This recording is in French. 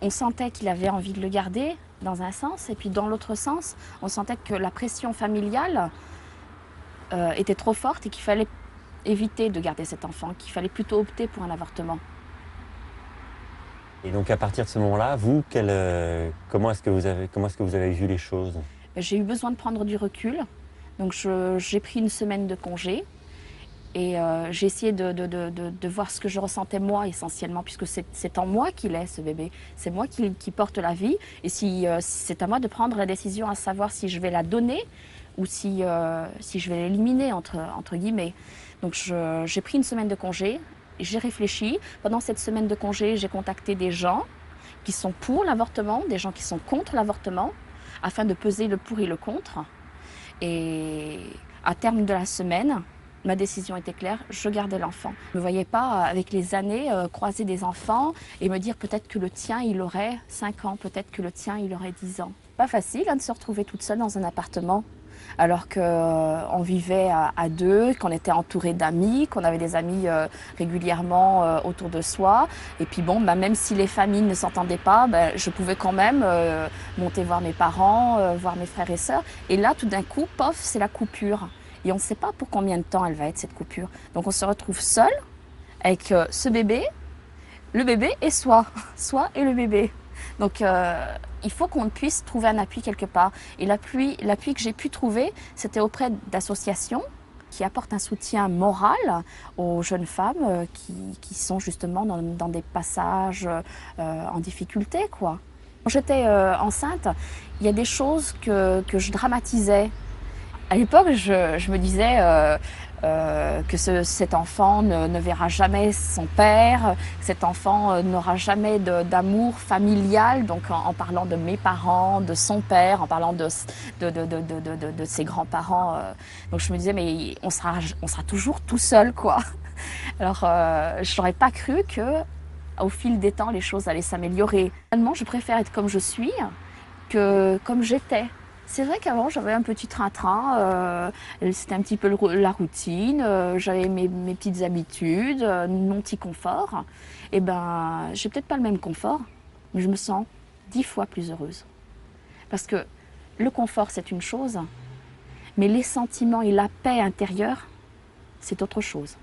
On sentait qu'il avait envie de le garder dans un sens, et puis dans l'autre sens, on sentait que la pression familiale était trop forte et qu'il fallait éviter de garder cet enfant, qu'il fallait plutôt opter pour un avortement. Et donc à partir de ce moment-là, vous, comment est-ce que vous avez vu les choses? J'ai eu besoin de prendre du recul, donc j'ai pris une semaine de congé. Et j'ai essayé de voir ce que je ressentais moi essentiellement, puisque c'est en moi qu'il est ce bébé. C'est moi qui porte la vie. Et si c'est à moi de prendre la décision à savoir si je vais la donner ou si je vais l'éliminer, entre guillemets. Donc j'ai pris une semaine de congé, j'ai réfléchi. Pendant cette semaine de congé, j'ai contacté des gens qui sont pour l'avortement, des gens qui sont contre l'avortement, afin de peser le pour et le contre. Et à terme de la semaine, ma décision était claire, je gardais l'enfant. Je ne me voyais pas, avec les années, croiser des enfants et me dire peut-être que le tien, il aurait 5 ans, peut-être que le tien, il aurait 10 ans. Pas facile de se retrouver toute seule dans un appartement, alors qu'on vivait à deux, qu'on était entouré d'amis, qu'on avait des amis régulièrement autour de soi. Et puis bon, même si les familles ne s'entendaient pas, je pouvais quand même monter voir mes parents, voir mes frères et sœurs. Et là, tout d'un coup, pof, c'est la coupure. Et on ne sait pas pour combien de temps elle va être, cette coupure. Donc on se retrouve seul avec ce bébé, le bébé et soi et le bébé. Donc il faut qu'on puisse trouver un appui quelque part. Et l'appui que j'ai pu trouver, c'était auprès d'associations qui apportent un soutien moral aux jeunes femmes qui sont justement dans des passages en difficulté, quoi. Quand j'étais enceinte, il y a des choses que je dramatisais. À l'époque, je me disais que cet enfant ne verra jamais son père, que cet enfant n'aura jamais d'amour familial, donc en parlant de mes parents, de son père, en parlant de ses grands-parents. Donc je me disais, mais on sera toujours tout seul, quoi. Alors je n'aurais pas cru que au fil des temps, les choses allaient s'améliorer. Finalement, je préfère être comme je suis que comme j'étais. C'est vrai qu'avant, j'avais un petit train-train, c'était un petit peu la routine, j'avais mes petites habitudes, mon petit confort. Et ben, j'ai peut-être pas le même confort, mais je me sens 10 fois plus heureuse. Parce que le confort, c'est une chose, mais les sentiments et la paix intérieure, c'est autre chose.